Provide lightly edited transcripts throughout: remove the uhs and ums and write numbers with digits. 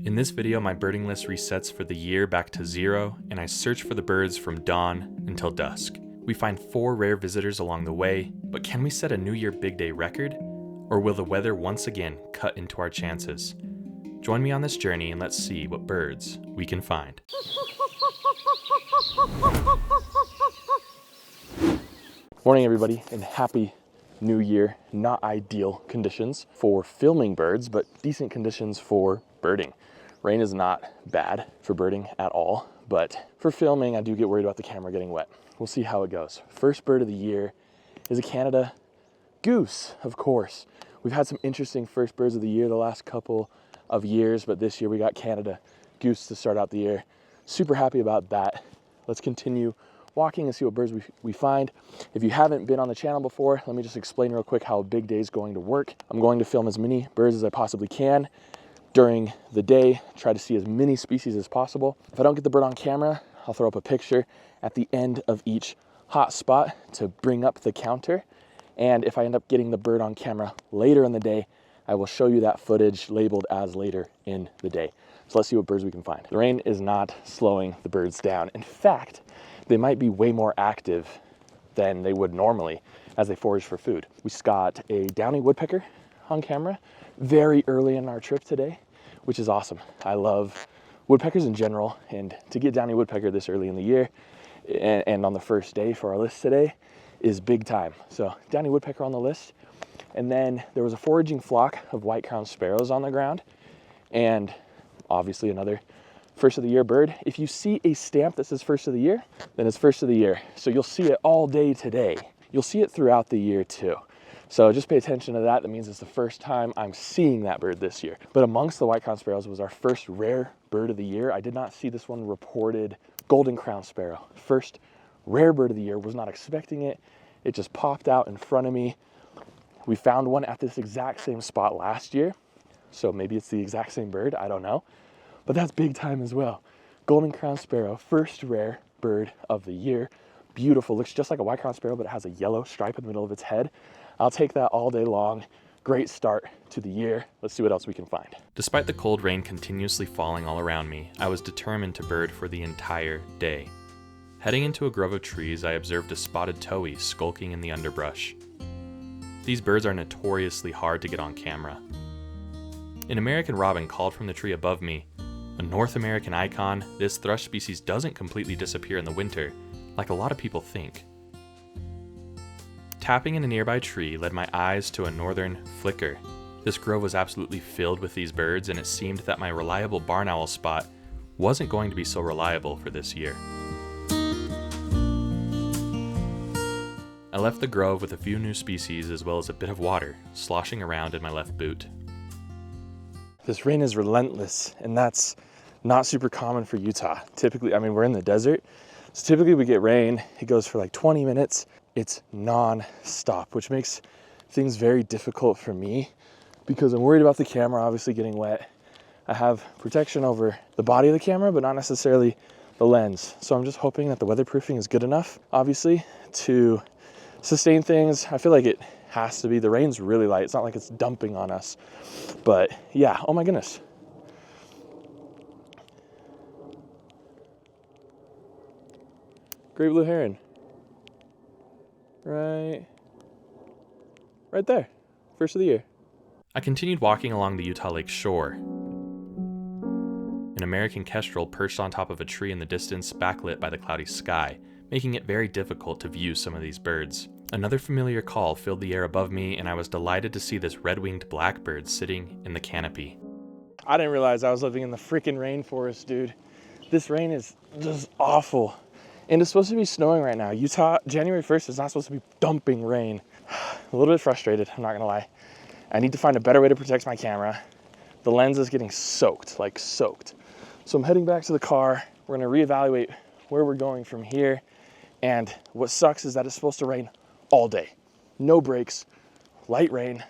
In this video, my birding list resets for the year back to 0, and I search for the birds from dawn until dusk. We find 4 rare visitors along the way, but can we set a New Year big day record? Or will the weather once again cut into our chances? Join me on this journey and let's see what birds we can find. Morning everybody, and happy New Year. Not ideal conditions for filming birds, but decent conditions for birding. Rain is not bad for birding at all, but for filming, I do get worried about the camera getting wet. We'll see how it goes. First bird of the year is a Canada goose, of course. We've had some interesting first birds of the year the last couple of years, but this year we got Canada goose to start out the year. Super happy about that. Let's continue walking and see what birds we find. If you haven't been on the channel before, let me just explain real quick how a big day is going to work. I'm going to film as many birds as I possibly can during the day, try to see as many species as possible. If I don't get the bird on camera, I'll throw up a picture at the end of each hot spot to bring up the counter. And if I end up getting the bird on camera later in the day, I will show you that footage labeled as later in the day. So let's see what birds we can find. The rain is not slowing the birds down. In fact, they might be way more active than they would normally as they forage for food. We got a downy woodpecker on camera very early in our trip today, which is awesome. I love woodpeckers in general, and to get downy woodpecker this early in the year and on the first day for our list today is big time. So downy woodpecker on the list. And then there was a foraging flock of white-crowned sparrows on the ground, and obviously another first of the year bird. If you see a stamp that says first of the year, then it's first of the year. So you'll see it all day today. You'll see it throughout the year too. So just pay attention to that. That means it's the first time I'm seeing that bird this year. But amongst the white-crowned sparrows was our first rare bird of the year. I did not see this one reported. Golden crowned sparrow. First rare bird of the year. Was not expecting it. It just popped out in front of me. We found one at this exact same spot last year. So maybe it's the exact same bird. I don't know. But that's big time as well. Golden crowned sparrow. First rare bird of the year. Beautiful. Looks just like a white-crowned sparrow, but it has a yellow stripe in the middle of its head. I'll take that all day long. Great start to the year. Let's see what else we can find. Despite the cold rain continuously falling all around me, I was determined to bird for the entire day. Heading into a grove of trees, I observed a spotted towhee skulking in the underbrush. These birds are notoriously hard to get on camera. An American robin called from the tree above me. A North American icon, this thrush species doesn't completely disappear in the winter, like a lot of people think. Tapping in a nearby tree led my eyes to a northern flicker. This grove was absolutely filled with these birds, and it seemed that my reliable barn owl spot wasn't going to be so reliable for this year. I left the grove with a few new species as well as a bit of water sloshing around in my left boot. This rain is relentless, and that's not super common for Utah. Typically, I mean, we're in the desert, so typically we get rain. It goes for like 20 minutes. It's non-stop, which makes things very difficult for me because I'm worried about the camera obviously getting wet. I have protection over the body of the camera, but not necessarily the lens. So I'm just hoping that the weatherproofing is good enough, obviously, to sustain things. I feel like it has to be. The rain's really light. It's not like it's dumping on us. But yeah, oh my goodness. Great blue heron. Right there. First of the year. I continued walking along the Utah Lake shore. An American kestrel perched on top of a tree in the distance, backlit by the cloudy sky, making it very difficult to view some of these birds. Another familiar call filled the air above me, and I was delighted to see this red-winged blackbird sitting in the canopy. I didn't realize I was living in the freaking rainforest, dude. This rain is just awful. And it's supposed to be snowing right now. Utah, January 1st is not supposed to be dumping rain. A little bit frustrated, I'm not gonna lie. I need to find a better way to protect my camera. The lens is getting soaked, like soaked. So I'm heading back to the car. We're gonna reevaluate where we're going from here. And what sucks is that it's supposed to rain all day. No breaks, light rain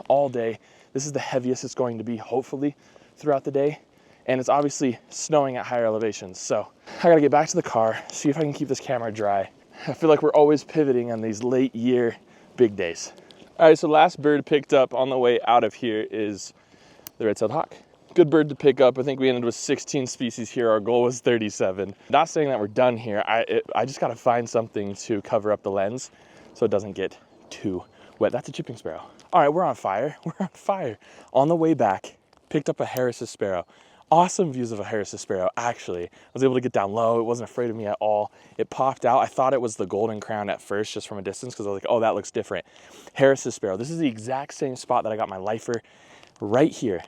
all day. This is the heaviest it's going to be, hopefully, throughout the day. And it's obviously snowing at higher elevations. So I gotta get back to the car, see if I can keep this camera dry. I feel like we're always pivoting on these late year big days. All right, so last bird picked up on the way out of here is the red-tailed hawk. good bird to pick up. I think we ended with 16 species here. Our goal was 37. Not saying that we're done here. I just gotta find something to cover up the lens so it doesn't get too wet. That's a chipping sparrow. All right, we're on fire. We're on fire. On the way back, picked up a Harris's sparrow. Awesome views of a Harris's sparrow, actually. I was able to get down low. It wasn't afraid of me at all. It popped out. I thought it was the golden crown at first, just from a distance, because I was like, oh, that looks different. Harris's sparrow. This is the exact same spot that I got my lifer right here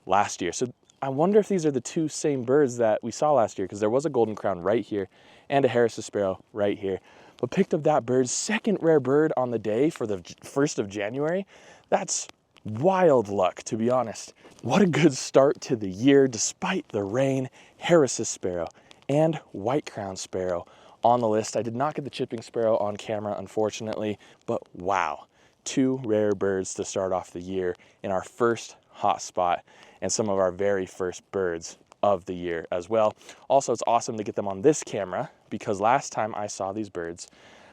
last year. So I wonder if these are the two same birds that we saw last year, because there was a golden crown right here and a Harris's sparrow right here. But picked up that bird, second rare bird on the day for the 1st of January. That's wild luck, to be honest. What a good start to the year, despite the rain. Harris's sparrow and white crown sparrow on the list. I did not get the chipping sparrow on camera, unfortunately, but wow. 2 rare birds to start off the year in our first hotspot and some of our very first birds of the year as well. Also, it's awesome to get them on this camera because last time I saw these birds,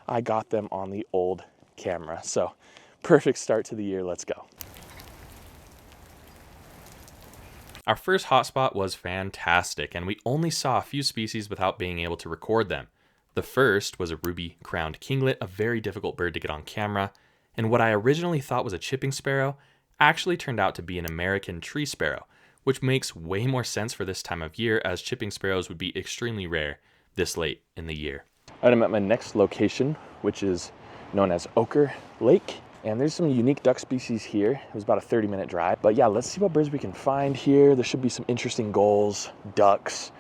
I got them on the old camera. So perfect start to the year. Let's go. Our first hotspot was fantastic, and we only saw a few species without being able to record them. The first was a ruby-crowned kinglet, a very difficult bird to get on camera, and what I originally thought was a chipping sparrow actually turned out to be an American tree sparrow, which makes way more sense for this time of year, as chipping sparrows would be extremely rare this late in the year. I'm at my next location, which is known as Ochre Lake. And there's some unique duck species here. It was about a 30-minute drive. But yeah, let's see what birds we can find here. There should be some interesting gulls, ducks,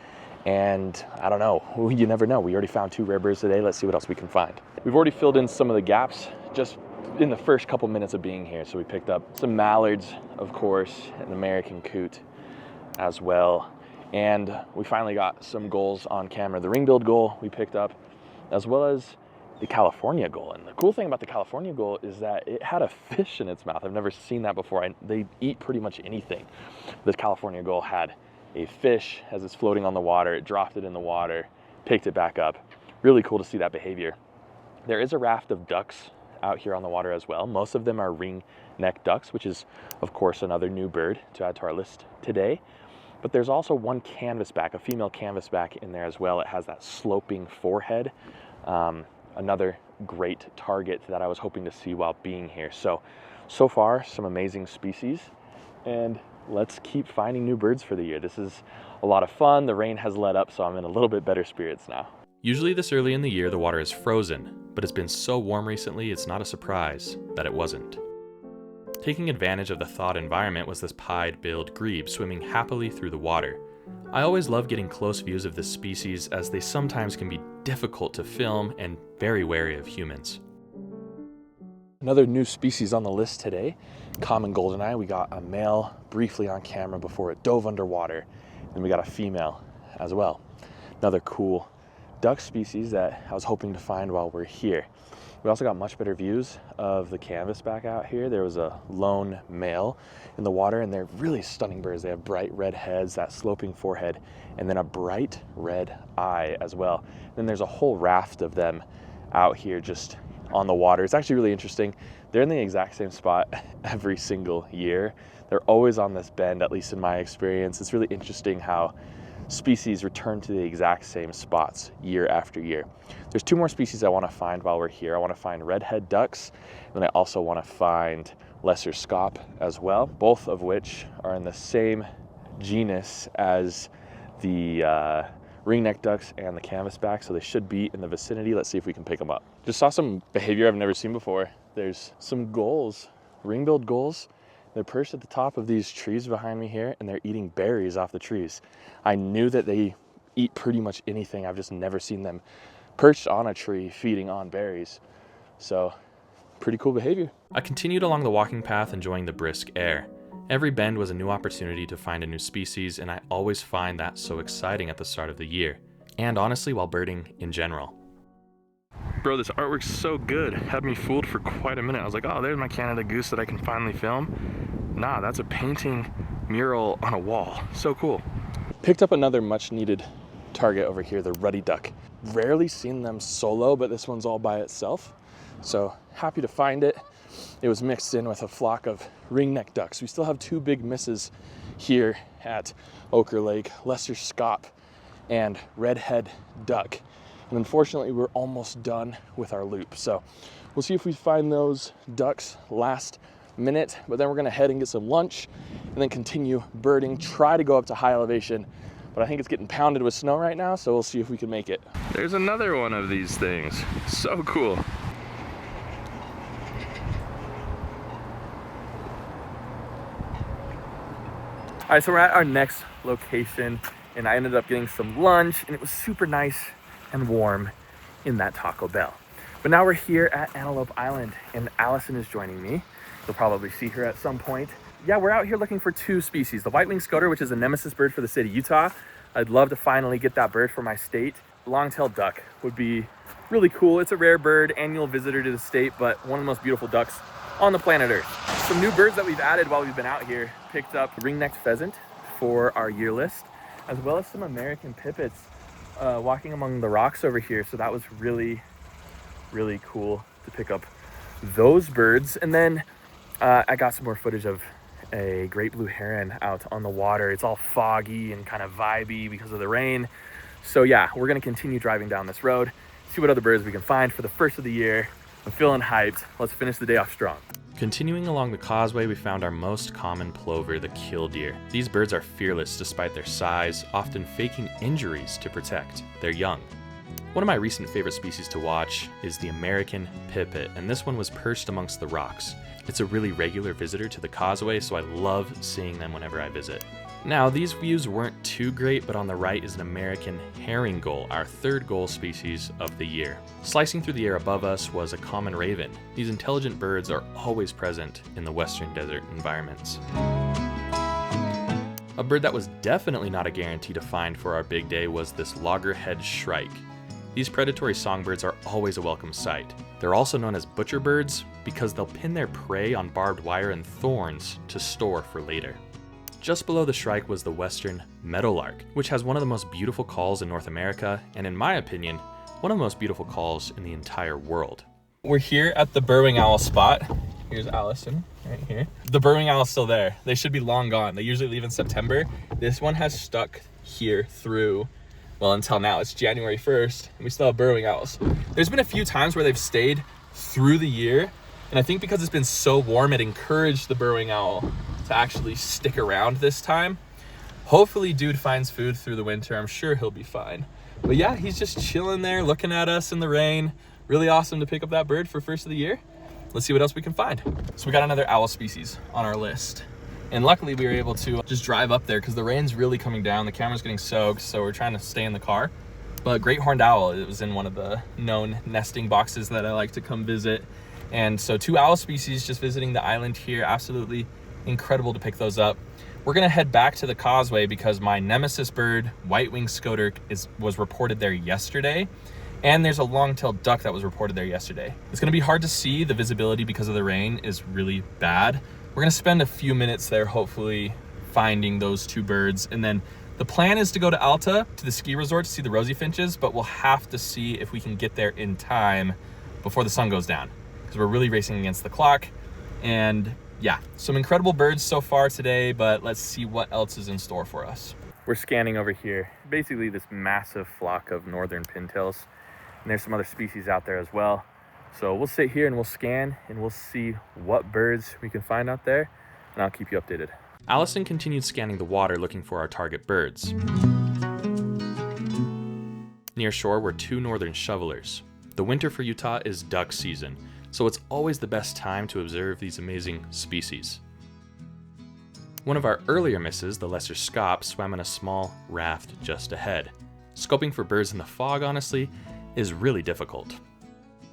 and I don't know. You never know. We already found 2 rare birds today. Let's see what else we can find. We've already filled in some of the gaps just in the first couple minutes of being here. So we picked up some mallards, of course, an American coot as well. And we finally got some gulls on camera. The ring-billed gull we picked up, as well as the California gull. And the cool thing about the California gull is that it had a fish in its mouth. I've never seen that before. They eat pretty much anything. The California gull had a fish as it's floating on the water. It dropped it in the water, picked it back up. Really cool to see that behavior. There is a raft of ducks out here on the water as well. Most of them are ring-necked ducks, which is, of course, another new bird to add to our list today. But there's also one canvasback, a female canvasback in there as well. It has that sloping forehead. Another great target that I was hoping to see while being here. So far, some amazing species, and let's keep finding new birds for the year. This is a lot of fun. The rain has let up, so I'm in a little bit better spirits now. Usually this early in the year, the water is frozen, but it's been so warm recently, it's not a surprise that it wasn't. Taking advantage of the thawed environment was this pied-billed grebe swimming happily through the water. I always love getting close views of this species, as they sometimes can be difficult to film and very wary of humans. Another new species on the list today, common goldeneye. We got a male briefly on camera before it dove underwater, and we got a female as well. Another cool duck species that I was hoping to find while we're here. We also got much better views of the canvasback out here. There was a lone male in the water, and they're really stunning birds. They have bright red heads, that sloping forehead, and then a bright red eye as well. Then there's a whole raft of them out here just on the water. It's actually really interesting. They're in the exact same spot every single year. They're always on this bend, at least in my experience. It's really interesting how species return to the exact same spots year after year. There's 2 more species I want to find while we're here. I want to find redhead ducks, and then I also want to find lesser scaup as well, both of which are in the same genus as the ringneck ducks and the canvasback, so they should be in the vicinity. Let's see if we can pick them up. Just saw some behavior I've never seen before. There's some gulls, ring-billed gulls. They're perched at the top of these trees behind me here, and they're eating berries off the trees. I knew that they eat pretty much anything. I've just never seen them perched on a tree feeding on berries. So pretty cool behavior. I continued along the walking path, enjoying the brisk air. Every bend was a new opportunity to find a new species, and I always find that so exciting at the start of the year, and honestly while birding in general. Bro, this artwork's so good. Had me fooled for quite a minute. I was like, oh, there's my Canada goose that I can finally film. Nah, that's a painting mural on a wall. So cool. Picked up another much needed target over here, the ruddy duck. Rarely seen them solo, but this one's all by itself. So happy to find it. It was mixed in with a flock of ringneck ducks. We still have 2 big misses here at Ochre Lake, lesser scaup, and redhead duck. And unfortunately, we're almost done with our loop. So we'll see if we find those ducks last minute, but then we're gonna head and get some lunch and then continue birding, try to go up to high elevation. But I think it's getting pounded with snow right now, so we'll see if we can make it. There's another one of these things. So cool. All right, so we're at our next location, and I ended up getting some lunch, and it was super nice and warm in that Taco Bell. But now we're here at Antelope Island, and Allison is joining me. You'll probably see her at some point. Yeah, we're out here looking for two species. The white-winged scoter, which is a nemesis bird for the state of Utah. I'd love to finally get that bird for my state. Long-tailed duck would be really cool. It's a rare bird, annual visitor to the state, but one of the most beautiful ducks on the planet Earth. Some new birds that we've added while we've been out here. Picked up ring-necked pheasant for our year list, as well as some American pipits walking among the rocks over here. So that was really, really cool to pick up those birds. And then I got some more footage of a great blue heron out on the water. It's all foggy and kind of vibey because of the rain. So yeah, we're gonna continue driving down this road, see what other birds we can find for the first of the year. I'm feeling hyped. Let's finish the day off strong. Continuing along the causeway, we found our most common plover, the killdeer. These birds are fearless despite their size, often faking injuries to protect their young. One of my recent favorite species to watch is the American pipit, and this one was perched amongst the rocks. It's a really regular visitor to the causeway, so I love seeing them whenever I visit. Now, these views weren't too great, but on the right is an American herring gull, our third gull species of the year. Slicing through the air above us was a common raven. These intelligent birds are always present in the western desert environments. A bird that was definitely not a guarantee to find for our big day was this loggerhead shrike. These predatory songbirds are always a welcome sight. They're also known as butcher birds because they'll pin their prey on barbed wire and thorns to store for later. Just below the shrike was the western meadowlark, which has one of the most beautiful calls in North America, and in my opinion, one of the most beautiful calls in the entire world. We're here at the burrowing owl spot. Here's Allison right here. The burrowing owl's still there. They should be long gone. They usually leave in September. This one has stuck here through, well, until now. It's January 1st, and we still have burrowing owls. There's been a few times where they've stayed through the year, and I think because it's been so warm, it encouraged the burrowing owl to actually stick around this time. Hopefully dude finds food through the winter. I'm sure he'll be fine. But yeah, he's just chilling there looking at us in the rain. Really awesome to pick up that bird for first of the year. Let's see what else we can find. So we got another owl species on our list. And luckily we were able to just drive up there because the rain's really coming down. The camera's getting soaked, so we're trying to stay in the car. But great horned owl, it was in one of the known nesting boxes that I like to come visit. And so two owl species just visiting the island here. Absolutely incredible to pick those up. We're gonna head back to the causeway because my nemesis bird, white-winged scoter, was reported there yesterday. And there's a long-tailed duck that was reported there yesterday. It's gonna be hard to see. The visibility because of the rain is really bad. We're gonna spend a few minutes there, hopefully finding those two birds. And then the plan is to go to Alta, to the ski resort to see the rosy finches, but we'll have to see if we can get there in time before the sun goes down, because we're really racing against the clock. And yeah, some incredible birds so far today, but let's see what else is in store for us. We're scanning over here, basically this massive flock of northern pintails, and there's some other species out there as well. So we'll sit here and we'll scan and we'll see what birds we can find out there, and I'll keep you updated. Allison continued scanning the water looking for our target birds. Near shore were two northern shovelers. The winter for Utah is duck season, so it's always the best time to observe these amazing species. One of our earlier misses, the lesser scaup, swam in a small raft just ahead. Scoping for birds in the fog, honestly, is really difficult.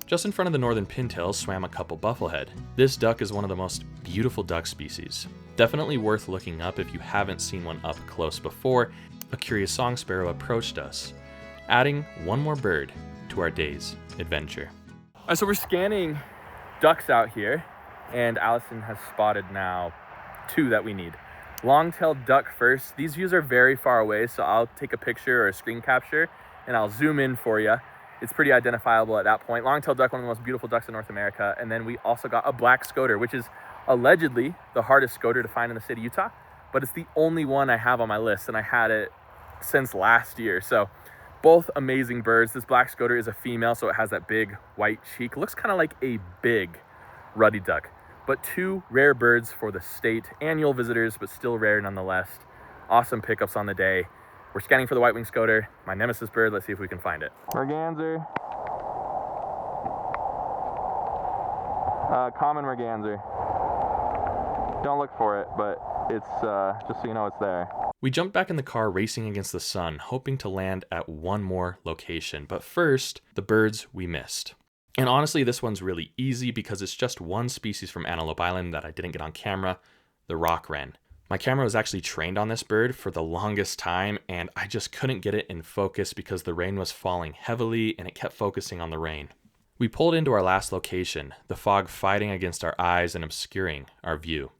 Just in front of the northern pintail swam a couple bufflehead. This duck is one of the most beautiful duck species. Definitely worth looking up if you haven't seen one up close before. A curious song sparrow approached us, adding one more bird to our day's adventure. All right, so we're scanning ducks out here, and Allison has spotted now two that we need. Long-tailed duck first. These views are very far away, so I'll take a picture or a screen capture and I'll zoom in for you. It's pretty identifiable at that point. Long-tailed duck, one of the most beautiful ducks in North America. And then we also got a black scoter, which is allegedly the hardest scoter to find in the state of Utah. but it's the only one I have on my list, and I had it since last year. So both amazing birds. This black scoter is a female, so it has that big white cheek. Looks kind of like a big ruddy duck, but two rare birds for the state. Annual visitors, but still rare nonetheless. Awesome pickups on the day. We're scanning for the white-winged scoter, my nemesis bird. Let's see if we can find it. Merganser. Common merganser. Don't look for it, but it's just so you know it's there. We jumped back in the car racing against the sun, hoping to land at one more location. But first, the birds we missed. And honestly, this one's really easy because it's just one species from Antelope Island that I didn't get on camera, the rock wren. My camera was actually trained on this bird for the longest time, and I just couldn't get it in focus because the rain was falling heavily and it kept focusing on the rain. We pulled into our last location, the fog fighting against our eyes and obscuring our view.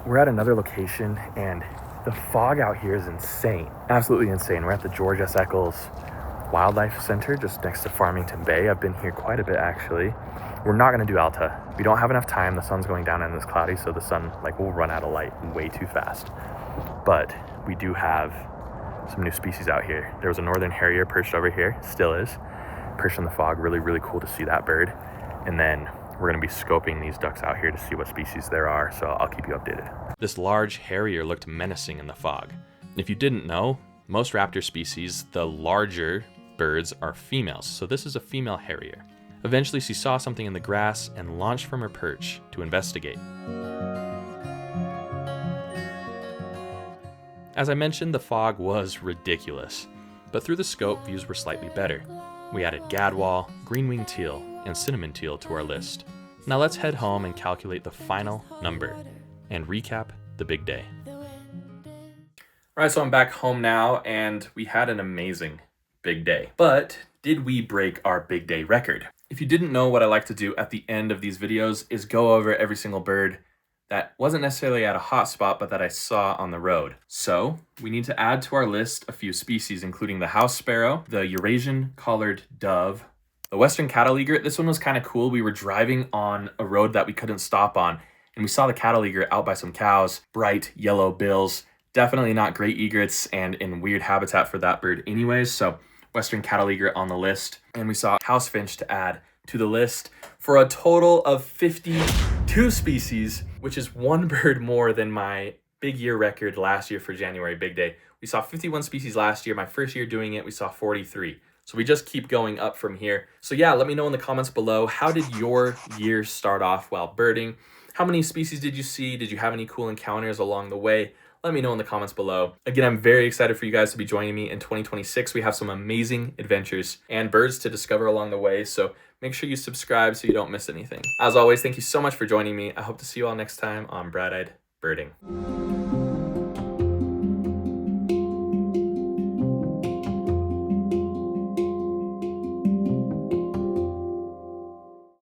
We're at another location, and the fog out here is insane. Absolutely insane. We're at the George S. Eccles Wildlife Center, just next to Farmington Bay. I've been here quite a bit, actually. We're not gonna do Alta. We don't have enough time. The sun's going down and it's cloudy, so the sun will run out of light way too fast. But we do have some new species out here. There was a northern harrier perched over here, still is, perched in the fog. Really, really cool to see that bird. And then we're gonna be scoping these ducks out here to see what species there are, so I'll keep you updated. This large harrier looked menacing in the fog. If you didn't know, most raptor species, the larger birds, are females, so this is a female harrier. Eventually, she saw something in the grass and launched from her perch to investigate. As I mentioned, the fog was ridiculous, but through the scope, views were slightly better. We added gadwall, green-winged teal, and cinnamon teal to our list. Now let's head home and calculate the final number and recap the big day. All right, so I'm back home now, and we had an amazing big day. But did we break our big day record? If you didn't know, what I like to do at the end of these videos is go over every single bird that wasn't necessarily at a hot spot, but that I saw on the road. So we need to add to our list a few species, including the house sparrow, the Eurasian collared dove, the western cattle egret. This one was kind of cool. We were driving on a road that we couldn't stop on, and we saw the cattle egret out by some cows, bright yellow bills. Definitely not great egrets and in weird habitat for that bird anyways. So western cattle egret on the list. And we saw house finch to add to the list for a total of 52 species, which is one bird more than my big year record last year for January Big Day. We saw 51 species last year. My first year doing it, we saw 43. So we just keep going up from here. So yeah, let me know in the comments below, how did your year start off while birding? How many species did you see? Did you have any cool encounters along the way? Let me know in the comments below. Again, I'm very excited for you guys to be joining me in 2026. We have some amazing adventures and birds to discover along the way. So make sure you subscribe so you don't miss anything. As always, thank you so much for joining me. I hope to see you all next time on Bright-Eyed Birding.